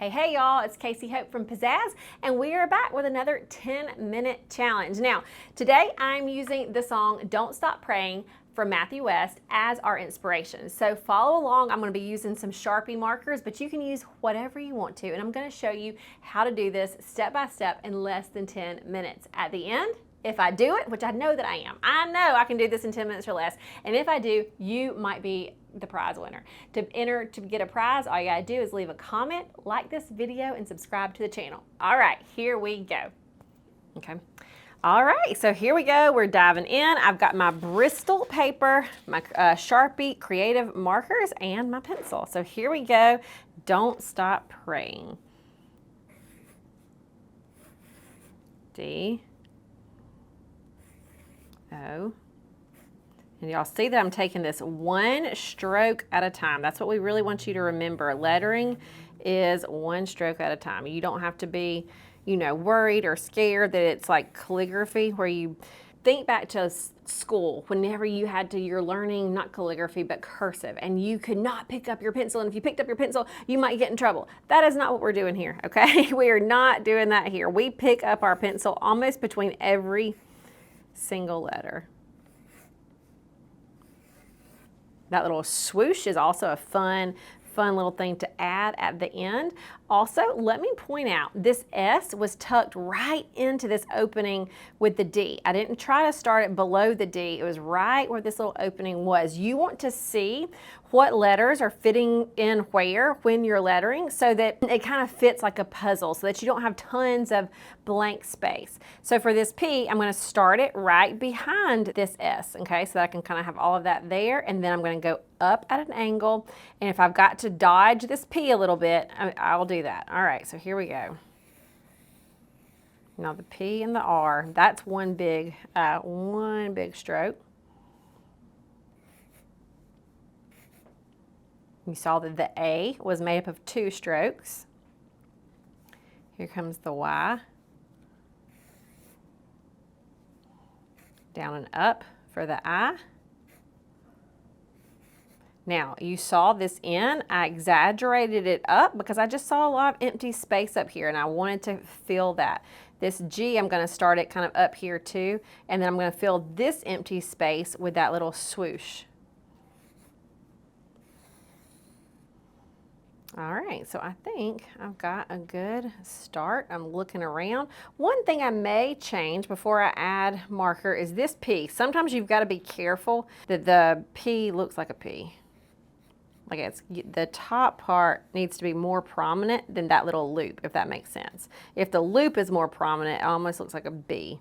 Hey y'all, it's Casey Hope from Pizzazz, and we are back with another 10-minute challenge. Now, today I'm using the song Don't Stop Praying from Matthew West as our inspiration. So follow along. I'm going to be using some Sharpie markers, but you can use whatever you want to, and I'm going to show you how to do this step by step in less than 10 minutes. At the end, if I do it, which I know that I am, I know I can do this in 10 minutes or less, and if I do, you might be the prize winner. To enter to get a prize, all you gotta do is leave a comment, like this video, and subscribe to the channel. All right, here we go. Okay. All right, so here we go. We're diving in. I've got my Bristol paper, my Sharpie creative markers, and my pencil. So here we go. Don't stop praying. D. O. And y'all see that I'm taking this one stroke at a time. That's what we really want you to remember. Lettering is one stroke at a time. You don't have to be, worried or scared that it's like calligraphy, where you think back to school whenever you're learning not calligraphy but cursive, and you could not pick up your pencil, and if you picked up your pencil you might get in trouble. That is not what we're doing here, okay? We are not doing that here. We pick up our pencil almost between every single letter. That little swoosh is also a fun little thing to add at the end. Also, let me point out, this S was tucked right into this opening with the D. I didn't try to start it below the D. It was right where this little opening was. You want to see what letters are fitting in where when you're lettering, so that it kind of fits like a puzzle, so that you don't have tons of blank space. So for this P, I'm going to start it right behind this S, okay, so that I can kind of have all of that there, and then I'm going to go up at an angle, and if I've got to dodge this P a little bit, I'll do that. All right, so here we go. Now the P and the R, that's one big stroke. You saw that the A was made up of two strokes. Here comes the Y. Down and up for the I. Now, you saw this N. I exaggerated it up because I just saw a lot of empty space up here, and I wanted to fill that. This G, I'm going to start it kind of up here too, and then I'm going to fill this empty space with that little swoosh. All right, so I think I've got a good start. I'm looking around. One thing I may change before I add marker is this P. Sometimes you've got to be careful that the P looks like a P. Like the top part needs to be more prominent than that little loop, if that makes sense. If the loop is more prominent, it almost looks like a B.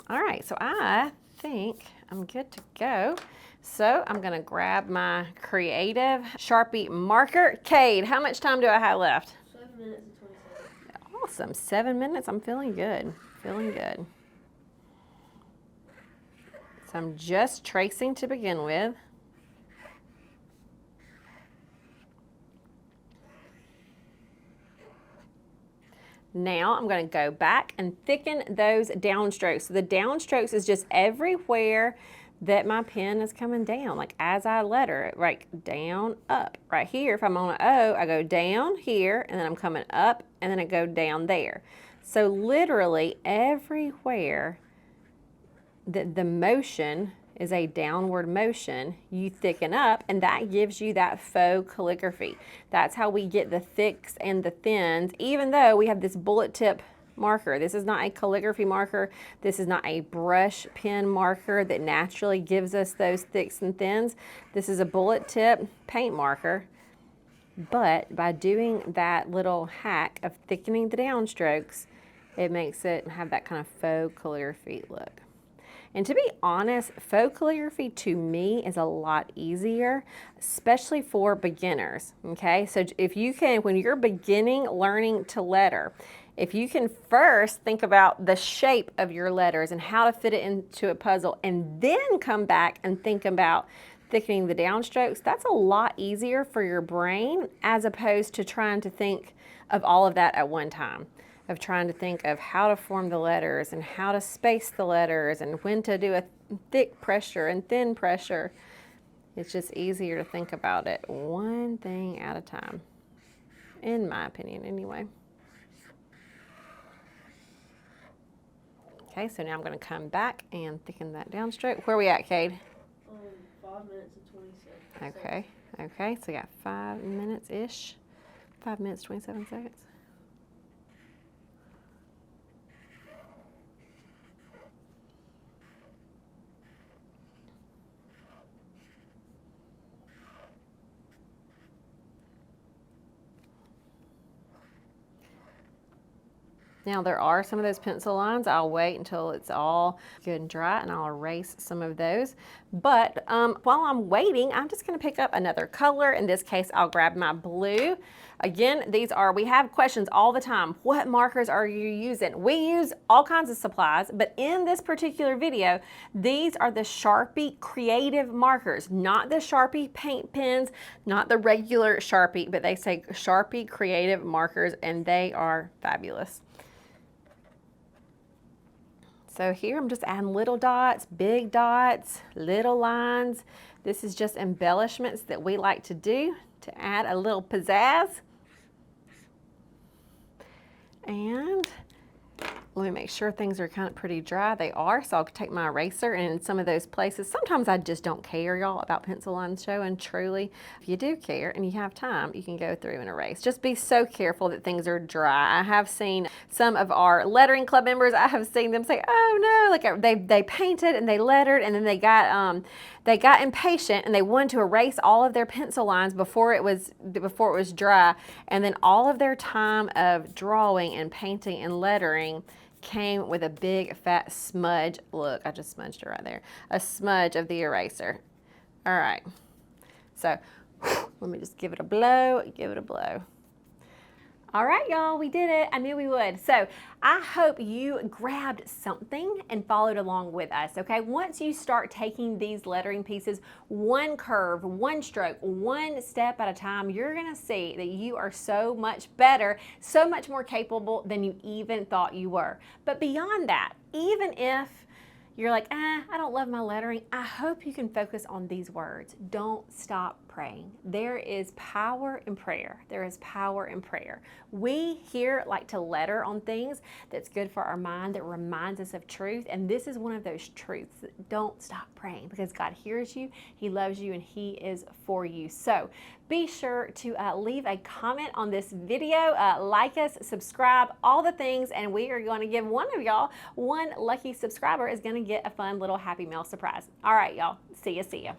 All right, so I think I'm good to go. So I'm gonna grab my creative Sharpie marker. Cade, how much time do I have left? 7 minutes and 20 seconds. Awesome, 7 minutes. I'm feeling good, feeling good. So I'm just tracing to begin with. Now I'm going to go back and thicken those downstrokes. So the downstrokes is just everywhere that my pen is coming down, like as I letter it, right down, up. Right here, if I'm on an O, I go down here, and then I'm coming up, and then I go down there. So literally everywhere that the motion is a downward motion, you thicken up, and that gives you that faux calligraphy. That's how we get the thicks and the thins, even though we have this bullet tip marker. This is not a calligraphy marker. This is not a brush pen marker that naturally gives us those thicks and thins. This is a bullet tip paint marker. But by doing that little hack of thickening the downstrokes, it makes it have that kind of faux calligraphy look. And to be honest, faux calligraphy to me is a lot easier, especially for beginners, okay? So if you can, when you're beginning learning to letter, if you can first think about the shape of your letters and how to fit it into a puzzle, and then come back and think about thickening the downstrokes, that's a lot easier for your brain, as opposed to trying to think of all of that at one time. Of trying to think of how to form the letters and how to space the letters and when to do a thick pressure and thin pressure. It's just easier to think about it one thing at a time. in my opinion anyway. Okay, so now I'm going to come back and thicken that downstroke. Where are we at, Cade? 5 minutes and 27 Okay, okay, so we got 5 minutes-ish. 5 minutes, 27 seconds. Now there are some of those pencil lines. I'll wait until it's all good and dry and I'll erase some of those. But while I'm waiting, I'm just gonna pick up another color. In this case, I'll grab my blue. Again, we have questions all the time. What markers are you using? We use all kinds of supplies, but in this particular video, these are the Sharpie creative markers, not the Sharpie paint pens, not the regular Sharpie, but they say Sharpie creative markers and they are fabulous. So here I'm just adding little dots, big dots, little lines. This is just embellishments that we like to do to add a little pizzazz. And let me make sure things are kind of pretty dry. They are, so I'll take my eraser, and in some of those places, sometimes I just don't care, y'all, about pencil lines showing. Truly, if you do care and you have time, you can go through and erase. Just be so careful that things are dry. I have seen some of our lettering club members, I have seen them say, oh no, like they painted and they lettered, and then they got impatient and they wanted to erase all of their pencil lines before it was dry, and then all of their time of drawing and painting and lettering came with a big fat smudge. Look, I just smudged it right there. A smudge of the eraser. All right, so let me just give it a blow, give it a blow. All right, y'all, we did it. I knew we would. So I hope you grabbed something and followed along with us, okay? Once you start taking these lettering pieces, one curve, one stroke, one step at a time, you're gonna see that you are so much better, so much more capable than you even thought you were. But beyond that, even if you're like, I don't love my lettering, I hope you can focus on these words. Don't stop praying. There is power in prayer. There is power in prayer. We here like to letter on things that's good for our mind, that reminds us of truth, and this is one of those truths. Don't stop praying, because God hears you, He loves you, and He is for you. So be sure to leave a comment on this video, like us, subscribe, all the things, and we are going to give one of y'all, one lucky subscriber is going to get a fun little Happy Mail surprise. All right, y'all. See ya.